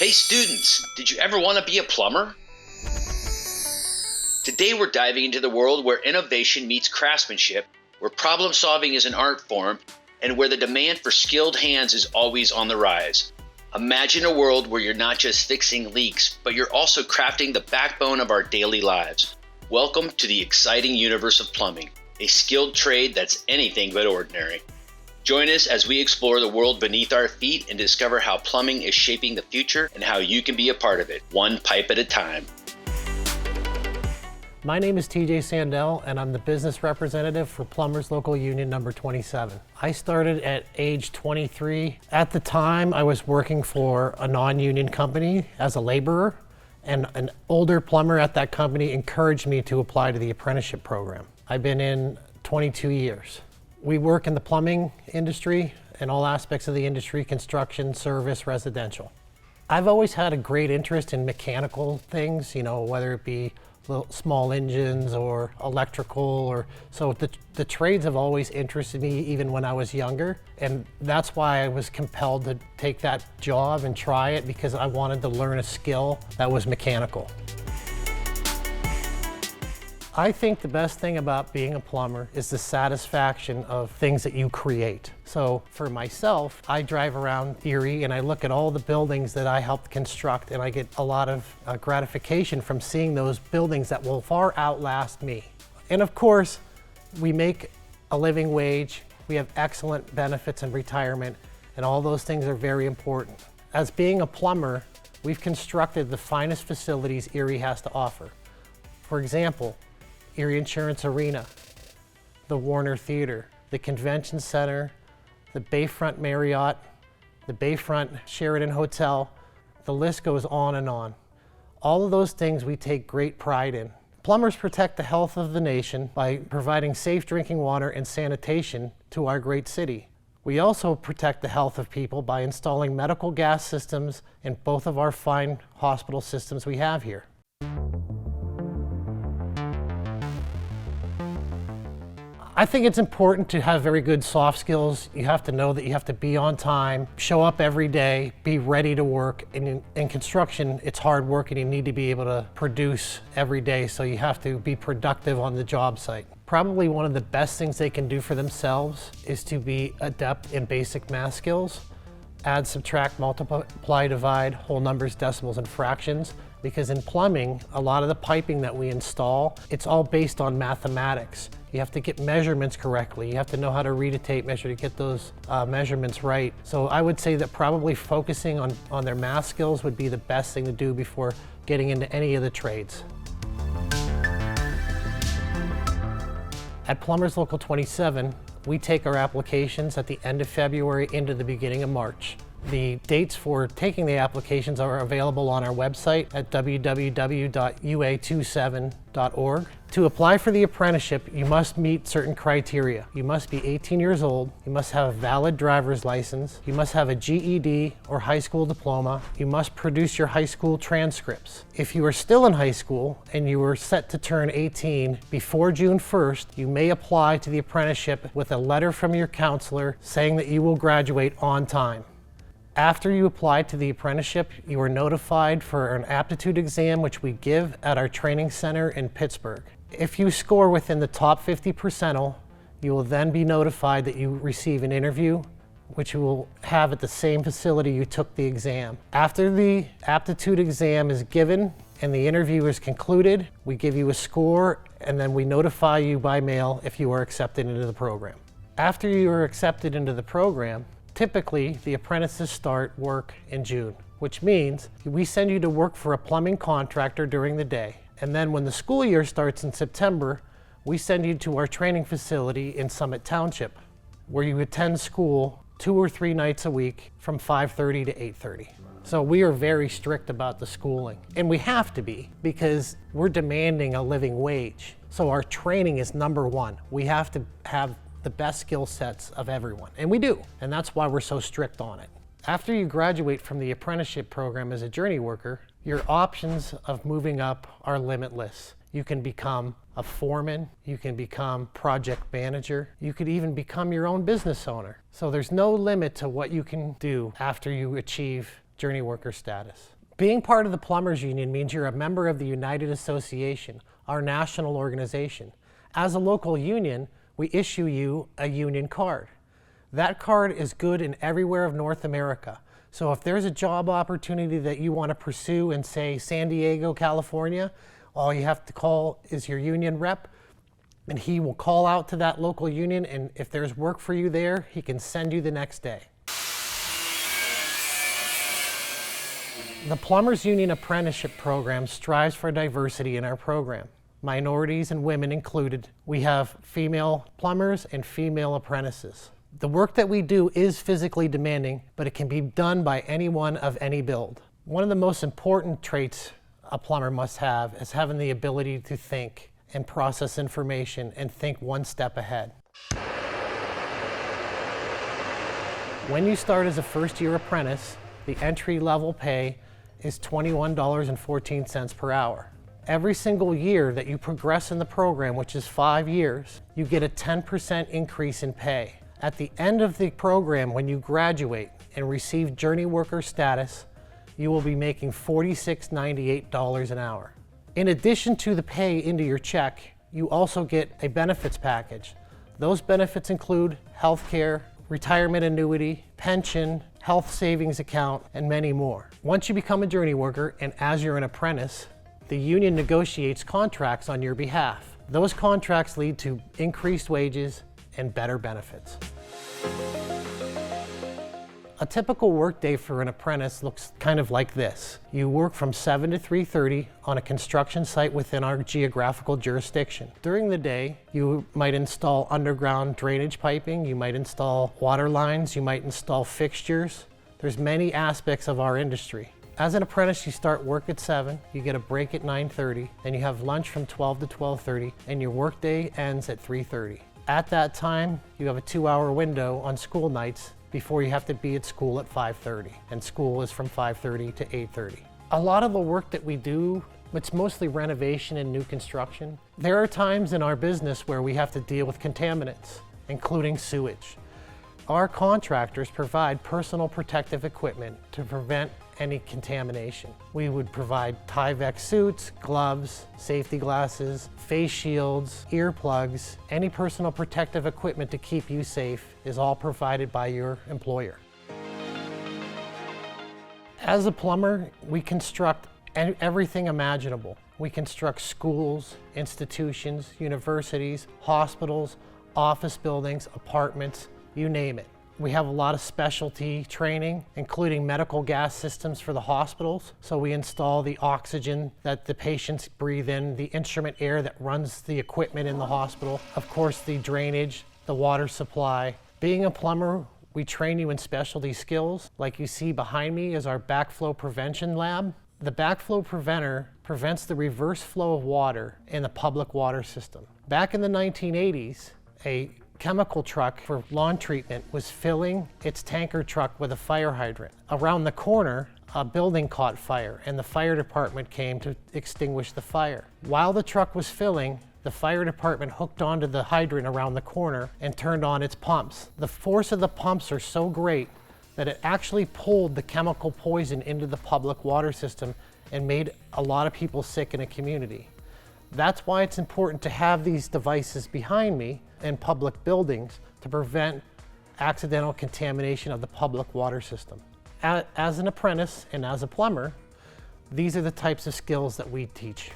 Hey students, did you ever want to be a plumber? Today we're diving into the world where innovation meets craftsmanship, where problem solving is an art form, and where the demand for skilled hands is always on the rise. Imagine a world where you're not just fixing leaks, but you're also crafting the backbone of our daily lives. Welcome to the exciting universe of plumbing, a skilled trade that's anything but ordinary. Join us as we explore the world beneath our feet and discover how plumbing is shaping the future and how you can be a part of it, one pipe at a time. My name is TJ Sandell, and I'm the business representative for Plumbers Local Union number 27. I started at age 23. At the time, I was working for a non-union company as a laborer, and an older plumber at that company encouraged me to apply to the apprenticeship program. I've been in 22 years. We work in the plumbing industry and all aspects of the industry: construction, service, residential. I've always had a great interest in mechanical things, whether it be little small engines or electrical, so the trades have always interested me even when I was younger, and that's why I was compelled to take that job and try it, because I wanted to learn a skill that was mechanical. I think the best thing about being a plumber is the satisfaction of things that you create. So for myself, I drive around Erie and I look at all the buildings that I helped construct, and I get a lot of gratification from seeing those buildings that will far outlast me. And of course, we make a living wage, we have excellent benefits and retirement, and all those things are very important. As being a plumber, we've constructed the finest facilities Erie has to offer. For example, Erie Insurance Arena, the Warner Theater, the Convention Center, the Bayfront Marriott, the Bayfront Sheraton Hotel. The list goes on and on. All of those things we take great pride in. Plumbers protect the health of the nation by providing safe drinking water and sanitation to our great city. We also protect the health of people by installing medical gas systems in both of our fine hospital systems we have here. I think it's important to have very good soft skills. You have to know that you have to be on time, show up every day, be ready to work. In construction, it's hard work and you need to be able to produce every day, so you have to be productive on the job site. Probably one of the best things they can do for themselves is to be adept in basic math skills. Add, subtract, multiply, divide, whole numbers, decimals, and fractions. Because in plumbing, a lot of the piping that we install, it's all based on mathematics. You have to get measurements correctly. You have to know how to read a tape measure to get those measurements right. So I would say that probably focusing on their math skills would be the best thing to do before getting into any of the trades. At Plumbers Local 27, we take our applications at the end of February into the beginning of March. The dates for taking the applications are available on our website at www.ua27.org. To apply for the apprenticeship, you must meet certain criteria. You must be 18 years old, you must have a valid driver's license, you must have a GED or high school diploma, you must produce your high school transcripts. If you are still in high school and you are set to turn 18 before June 1st, you may apply to the apprenticeship with a letter from your counselor saying that you will graduate on time. After you apply to the apprenticeship, you are notified for an aptitude exam, which we give at our training center in Pittsburgh. If you score within the top 50 percentile, you will then be notified that you receive an interview, which you will have at the same facility you took the exam. After the aptitude exam is given and the interview is concluded, we give you a score, and then we notify you by mail if you are accepted into the program. After you are accepted into the program, typically, the apprentices start work in June, which means we send you to work for a plumbing contractor during the day. And then when the school year starts in September, we send you to our training facility in Summit Township, where you attend school 2 or 3 nights a week from 5:30 to 8:30. So we are very strict about the schooling. And we have to be, because we're demanding a living wage. So our training is number one. We have to have the best skill sets of everyone, and we do, and that's why we're so strict on it. After you graduate from the apprenticeship program as a journey worker, your options of moving up are limitless. You can become a foreman, you can become project manager, you could even become your own business owner. So there's no limit to what you can do after you achieve journey worker status. Being part of the Plumbers Union means you're a member of the United Association, our national organization. As a local union, we issue you a union card. That card is good in everywhere of North America. So if there's a job opportunity that you want to pursue in, say, San Diego, California, all you have to call is your union rep, and he will call out to that local union, and if there's work for you there, he can send you the next day. The Plumbers Union Apprenticeship Program strives for diversity in our program. Minorities and women included. We have female plumbers and female apprentices. The work that we do is physically demanding, but it can be done by anyone of any build. One of the most important traits a plumber must have is having the ability to think and process information and think one step ahead. When you start as a first-year apprentice, the entry-level pay is $21.14 per hour. Every single year that you progress in the program, which is 5 years, you get a 10% increase in pay. At the end of the program, when you graduate and receive journey worker status, you will be making $46.98 an hour. In addition to the pay into your check, you also get a benefits package. Those benefits include health care, retirement annuity, pension, health savings account, and many more. Once you become a journey worker and as you're an apprentice, the union negotiates contracts on your behalf. Those contracts lead to increased wages and better benefits. A typical workday for an apprentice looks kind of like this. You work from 7 to 3:30 on a construction site within our geographical jurisdiction. During the day, you might install underground drainage piping, you might install water lines, you might install fixtures. There's many aspects of our industry. As an apprentice, you start work at 7, you get a break at 9:30, then you have lunch from 12 to 12:30, and your workday ends at 3:30. At that time, you have a 2-hour window on school nights before you have to be at school at 5:30, and school is from 5:30 to 8:30. A lot of the work that we do, it's mostly renovation and new construction. There are times in our business where we have to deal with contaminants, including sewage. Our contractors provide personal protective equipment to prevent any contamination. We would provide Tyvek suits, gloves, safety glasses, face shields, earplugs. Any personal protective equipment to keep you safe is all provided by your employer. As a plumber, we construct everything imaginable. We construct schools, institutions, universities, hospitals, office buildings, apartments, you name it. We have a lot of specialty training, including medical gas systems for the hospitals. So we install the oxygen that the patients breathe in, the instrument air that runs the equipment in the hospital, of course the drainage, the water supply. Being a plumber, we train you in specialty skills. Like you see behind me is our backflow prevention lab. The backflow preventer prevents the reverse flow of water in the public water system. Back in the 1980s, a chemical truck for lawn treatment was filling its tanker truck with a fire hydrant. Around the corner, a building caught fire and the fire department came to extinguish the fire. While the truck was filling, the fire department hooked onto the hydrant around the corner and turned on its pumps. The force of the pumps are so great that it actually pulled the chemical poison into the public water system and made a lot of people sick in a community. That's why it's important to have these devices behind me in public buildings to prevent accidental contamination of the public water system. As an apprentice and as a plumber, these are the types of skills that we teach.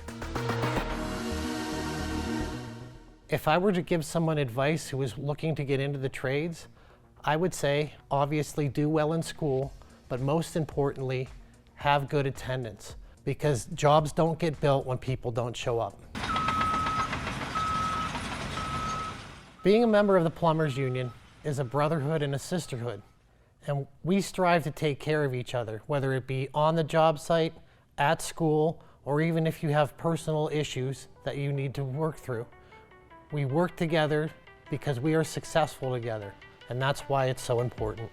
If I were to give someone advice who is looking to get into the trades, I would say obviously do well in school, but most importantly, have good attendance, because jobs don't get built when people don't show up. Being a member of the Plumbers Union is a brotherhood and a sisterhood, and we strive to take care of each other, whether it be on the job site, at school, or even if you have personal issues that you need to work through. We work together because we are successful together, and that's why it's so important.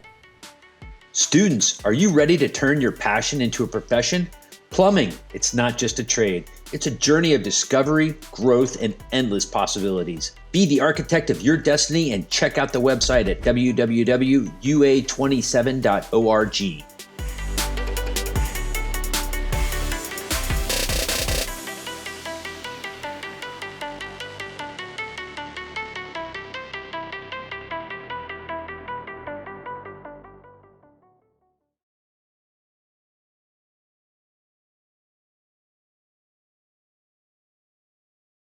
Students, are you ready to turn your passion into a profession? Plumbing, it's not just a trade. It's a journey of discovery, growth, and endless possibilities. Be the architect of your destiny and check out the website at www.ua27.org.